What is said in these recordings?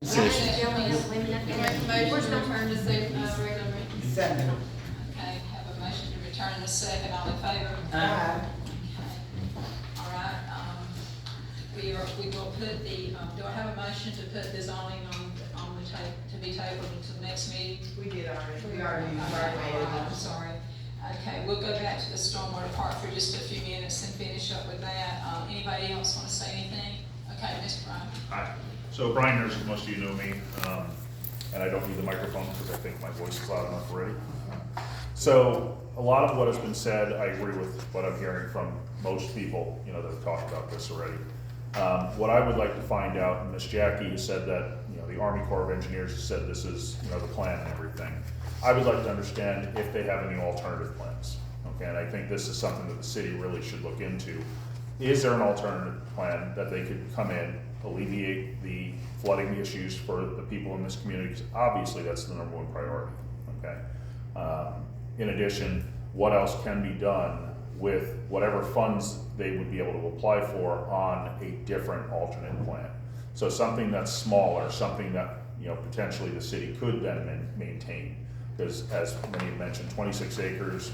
Session. Make a motion to return to regular meeting. Second. Okay, have a motion to return in a second, all in favor? Aye. Okay. All right, we will put the, do I have a motion to put the zoning on the tape, to be tabled until the next meeting? We did already. Okay, all right, I'm sorry. Okay, we'll go back to the stormwater part for just a few minutes and finish up with that. Anybody else want to say anything? Okay, Mr. Bryan. Hi. So Brian Nurse, most of you know me, and I don't need the microphone because I think my voice is loud enough already. So a lot of what has been said, I agree with what I'm hearing from most people, that have talked about this already. What I would like to find out, and Ms. Jackie has said that, the Army Corps of Engineers has said this is, the plan and everything. I would like to understand if they have any alternative plans. Okay, and I think this is something that the city really should look into. Is there an alternative plan that they could come in, alleviate the flooding issues for the people in this community? Because obviously that's the number one priority, okay? In addition, what else can be done with whatever funds they would be able to apply for on a different alternate plan? So something that's smaller, something that, potentially the city could then maintain. Because as many mentioned, 26 acres,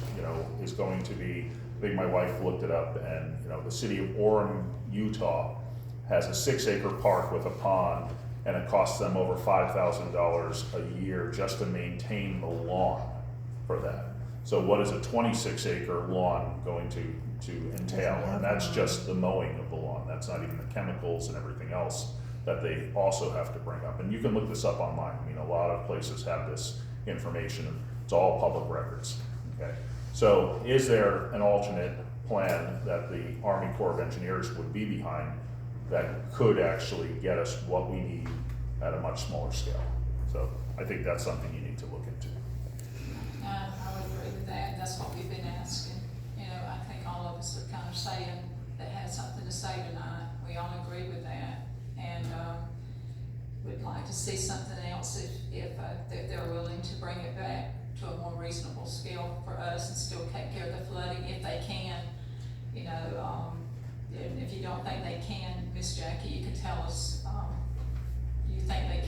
is going to be, I think my wife looked it up, and, the city of Orem, Utah has a 6-acre park with a pond, and it costs them over $5,000 a year just to maintain the lawn for that. So what is a 26-acre lawn going to entail? And that's just the mowing of the lawn. That's not even the chemicals and everything else that they also have to bring up. And you can look this up online. A lot of places have this information. It's all public records, okay? So is there an alternate plan that the Army Corps of Engineers would be behind that could actually get us what we need at a much smaller scale? So I think that's something you need to look into. I would agree with that, that's what we've been asking. I think all of us are kind of saying, that had something to say tonight, we all agree with that. And, we'd like to see something else if they're willing to bring it back to a more reasonable scale for us and still take care of the flooding if they can. And if you don't think they can, Miss Jackie, you could tell us, do you think they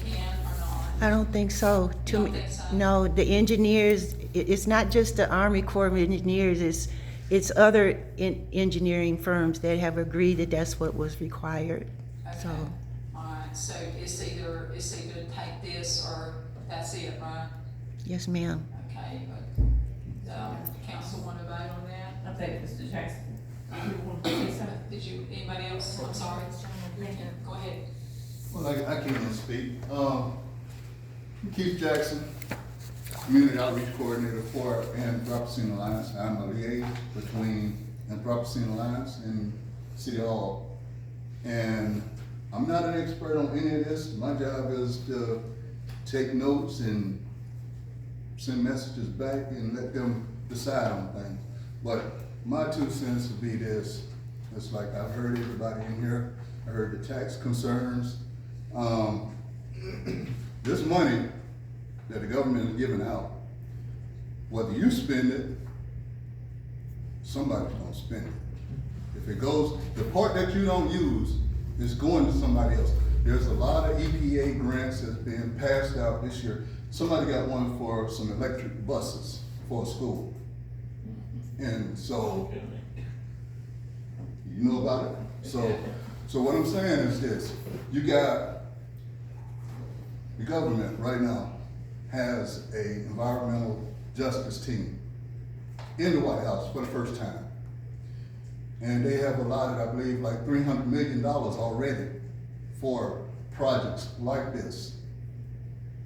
can or not? I don't think so. You don't think so? No, the engineers, it's not just the Army Corps of Engineers, it's other engineering firms that have agreed that that's what was required. Okay. So, All right, so it's either take this or that's it, right? yes, ma'am. Okay, but, council want to vote on that? I think Mr. Jackson, you want to say something? Did anybody else? I'm sorry. Go ahead. Well, I can't speak. Keith Jackson, Community Outreach Coordinator for Anthropocene Alliance. I'm a liaison between Anthropocene Alliance and City Hall. And I'm not an expert on any of this. My job is to take notes and send messages back and let them decide on things. But my 2 cents would be this. It's like I've heard everybody in here. I heard the tax concerns. This money that the government is giving out, whether you spend it, somebody's gonna spend it. If it goes, the part that you don't use is going to somebody else. There's a lot of EPA grants that's being passed out this year. Somebody got one for some electric buses for a school. And so, you know about it? So what I'm saying is this, you got, the government right now has a environmental justice team in the White House for the first time. And they have allotted, I believe, like $300 million already for projects like this.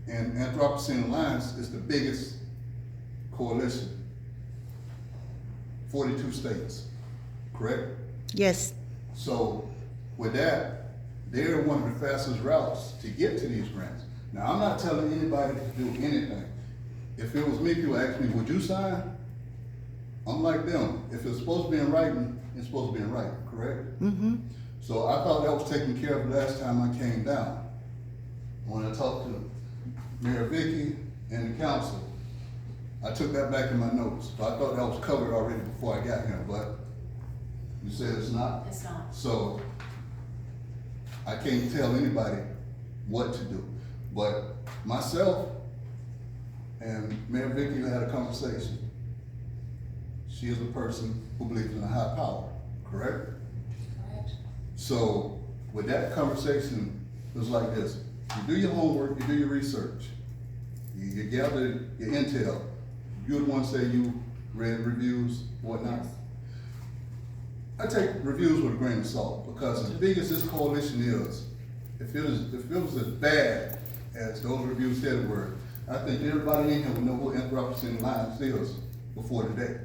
And Anthropocene Alliance is the biggest coalition, 42 states, correct? Yes, So with that, they're one of the fastest routes to get to these grants. Now, I'm not telling anybody to do anything. If it was me, people ask me, would you sign? I'm like them. If it's supposed to be in writing, it's supposed to be in writing, correct? mm-hmm. So I thought that was taken care of last time I came down. When I talked to Mayor Vicky and the council, I took that back in my notes. So I thought that was covered already before I got here, but you said it's not? It's not. So I can't tell anybody what to do. But myself and Mayor Vicky had a conversation. She is a person who believes in a high power, correct? Correct. So with that conversation, it was like this. You do your homework, you do your research, you gather your intel. You're the one say you read reviews, whatnot. I take reviews with a grain of salt, because as big as this coalition is, if it was as bad as those reviews said it were, I think everybody in here would know what Anthropocene Alliance is before today.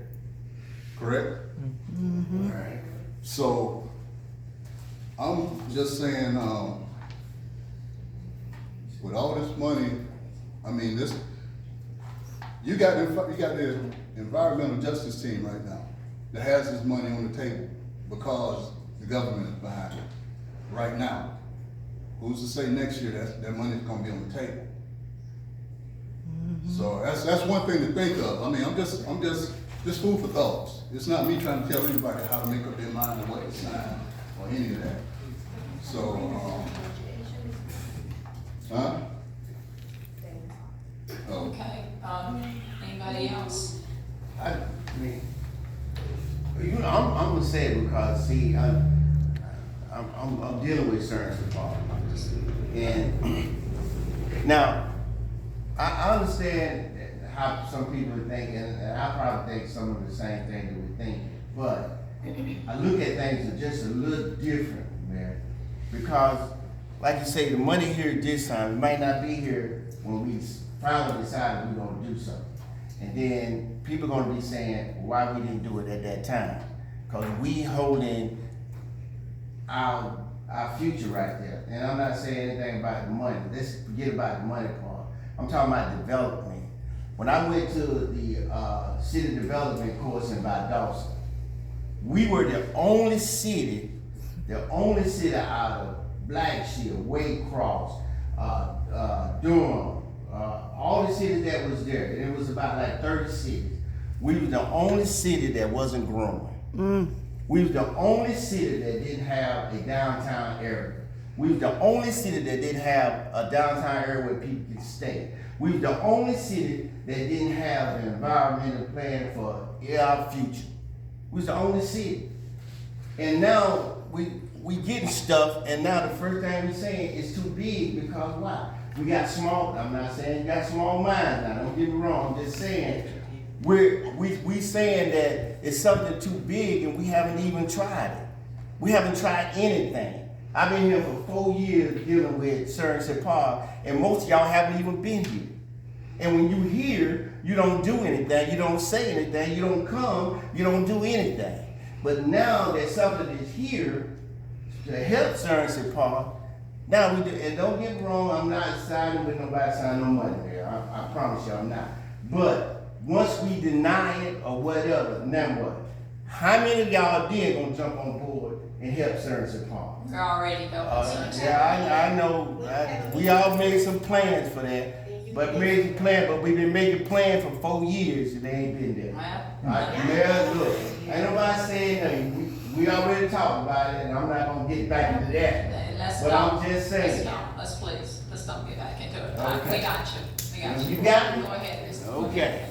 Correct? Mm-hmm. Alright. So I'm just saying, with all this money, I mean, you got the environmental justice team right now that has this money on the table because the government is behind it right now. Who's to say next year that money's gonna be on the table? So that's one thing to think of. I mean, I'm just food for thoughts. It's not me trying to tell anybody how to make up their mind or what to sign or any of that. So, huh? Oh. Okay, anybody else? I mean, I'm gonna say it because, see, I'm dealing with certain departments. And now, I understand how some people are thinking, and I probably think some of the same thing that we're thinking, but I look at things just a little different, man. Because, like you say, the money here this time, it might not be here when we finally decided we're gonna do something. And then people are gonna be saying, why we didn't do it at that time? Because we holding our future right there. And I'm not saying anything about the money. Let's forget about the money part. I'm talking about development. When I went to the city development course in Valdosta, we were the only city out of Blackshear, Waycross, Durham, all the cities that was there, and it was about like 30 cities. We were the only city that wasn't growing. We were the only city that didn't have a downtown area. We were the only city that didn't have a downtown area where people could stay. We were the only city that didn't have an environmental plan for our future. We was the only city. And now we getting stuff, and now the first thing we saying is too big because why? We got small, I'm not saying you got small minds now, don't get me wrong, I'm just saying we saying that it's something too big and we haven't even tried it. We haven't tried anything. I've been here for 4 years dealing with Sunset Park, and most of y'all haven't even been here. And when you here, you don't do anything, you don't say anything, you don't come, you don't do anything. But now that something is here to help Sunset Park, now we do, and don't get me wrong, I'm not signing with nobody signing no money there. I promise you I'm not. But once we deny it or whatever, now what? How many of y'all then gonna jump on board and help Sunset Park? We're already helping Sunset. Yeah, I know. We all made some plans for that. But we've been making plans for 4 years and they ain't been there. Well, Look, ain't nobody saying nothing. We already talked about it, and I'm not gonna get back into that. But I'm just saying. Let's don't get back into it. Okay. We got you. You got me? Go ahead, Ms. Okay.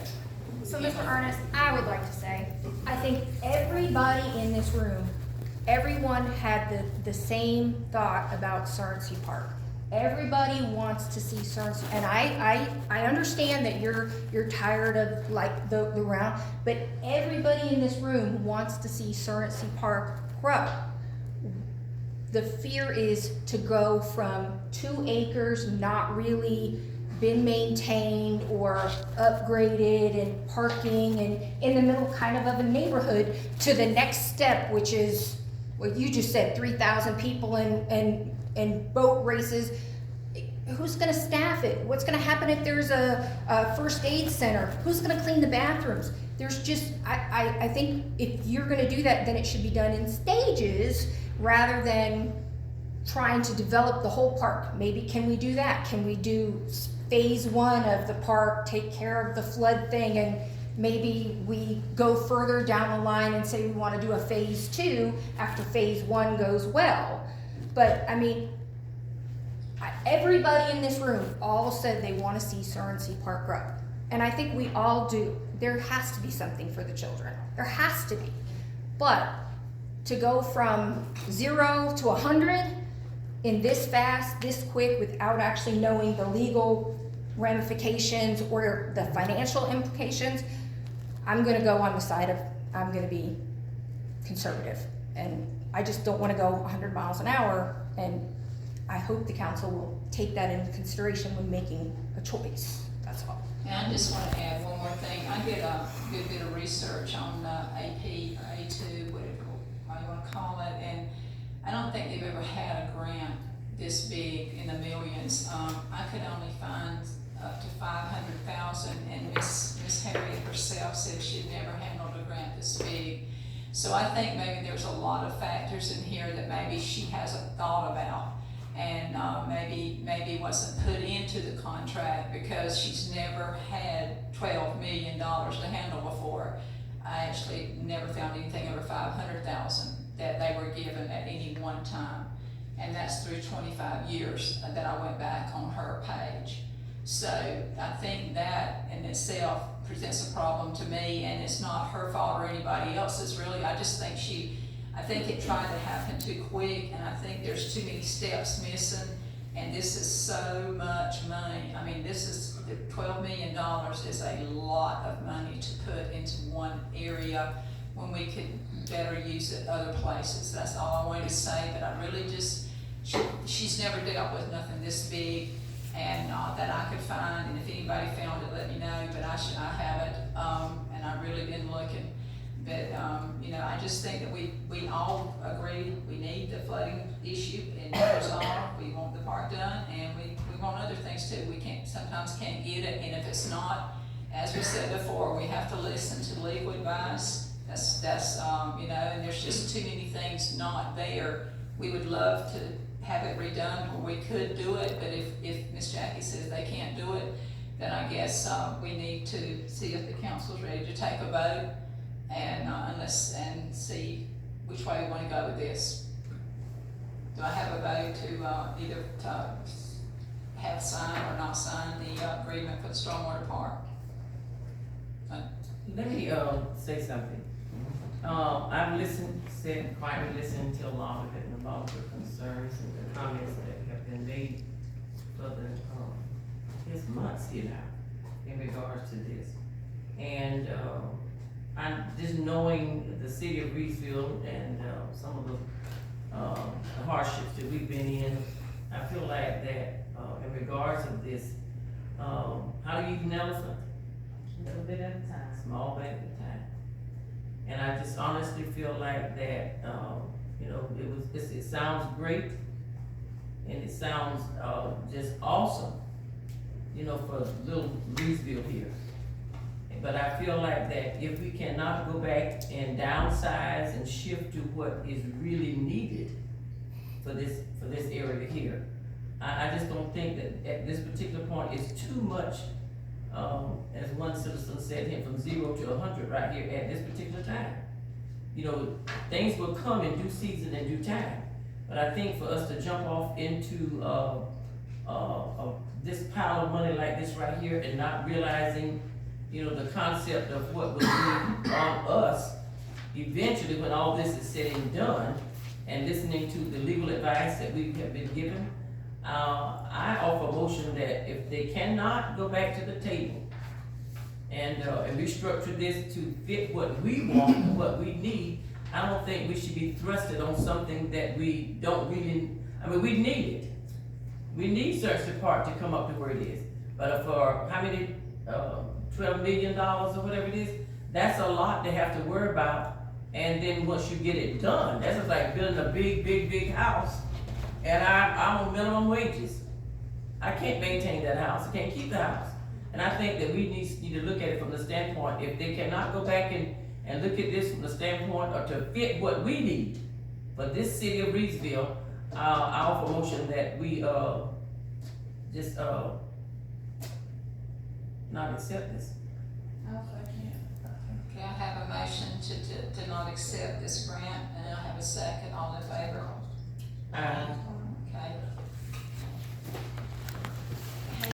So, Mr. Ernest, I would like to say, I think everybody in this room, everyone had the same thought about Sunset Park. Everybody wants to see Sunset, and I understand that you're tired of like the round, but everybody in this room wants to see Sunset Park grow. The fear is to go from 2 acres not really been maintained or upgraded and parking and in the middle kind of a neighborhood to the next step, which is what you just said, 3,000 people and boat races. Who's gonna staff it? What's gonna happen if there's a first aid center? Who's gonna clean the bathrooms? There's just, I think if you're gonna do that, then it should be done in stages rather than trying to develop the whole park. Maybe can we do that? Can we do phase 1 of the park, take care of the flood thing, and maybe we go further down the line and say we want to do a phase 2 after phase 1 goes well. But I mean, Everybody in this room all said they want to see Sorensen Park grow. And I think we all do. There has to be something for the children. There has to be. But to go from 0 to 100 in this fast, this quick, without actually knowing the legal ramifications or the financial implications, I'm gonna go on the side of, I'm gonna be conservative. And I just don't wanna go 100 miles an hour, and I hope the council will take that into consideration when making a choice, that's all. And I just want to add one more thing. I did a good bit of research on AP or A2, whatever you want to call it, and I don't think they've ever had a grant this big in the millions. I could only find up to 500,000, and Miss Harriet herself said she'd never handled a grant this big. So I think maybe there's a lot of factors in here that maybe she hasn't thought about, and maybe wasn't put into the contract because she's never had $12 million to handle before. I actually never found anything over 500,000 that they were given at any one time, and that's through 25 years that I went back on her page. So I think that in itself presents a problem to me, and it's not her fault or anybody else's really. I just think I think it tried to happen too quick, and I think there's too many steps missing, and this is so much money. I mean, $12 million is a lot of money to put into one area when we could better use it other places. That's all I wanted to say, but I really just, she's never dealt with nothing this big, and that I could find, and if anybody found it, let me know, but I haven't, and I've really been looking. But, I just think that we all agree we need the flooding issue and resolved. We want the park done, and we want other things too. We sometimes can't get it, and if it's not, as we said before, we have to listen to legal advice. That's and there's just too many things not there. We would love to have it redone where we could do it, but if Miss Jackie says they can't do it, then I guess we need to see if the council's ready to take a vote and see which way we want to go with this. Do I have a vote to either to have signed or not signed the agreement for the stormwater park? Let me, say something. I've sat quietly listening to a lot of it and a lot of the concerns and the comments that have been made for this months here now in regards to this. And, I'm just knowing the city of Reidsville and, some of the hardships that we've been in, I feel like that, in regards of this, how do you eat an elephant? A little bit at a time. Small bit at a time. And I just honestly feel like that, it sounds great, and it sounds, just awesome, for little Reidsville here. But I feel like that if we cannot go back and downsize and shift to what is really needed for this area here, I just don't think that at this particular point it's too much, as one citizen said here, from 0 to 100 right here at this particular time. Things will come in due season and due time. But I think for us to jump off into this pile of money like this right here and not realizing the concept of what will be on us eventually when all this is said and done, and listening to the legal advice that we have been given, I offer a motion that if they cannot go back to the table and restructure this to fit what we want and what we need, I don't think we should be thrusted on something that we don't really, we need it. We need Sorensen Park to come up to where it is. But for how many, $12 million or whatever it is, that's a lot to have to worry about. And then once you get it done, that's just like building a big house, and I'm on minimum wages. I can't maintain that house, I can't keep the house. And I think that we need to look at it from the standpoint, if they cannot go back and look at this from the standpoint or to fit what we need for this city of Reidsville, I offer a motion that we just not accept this. Okay, I have a motion to not accept this grant, and I have a second. All in favor? Aye. Okay,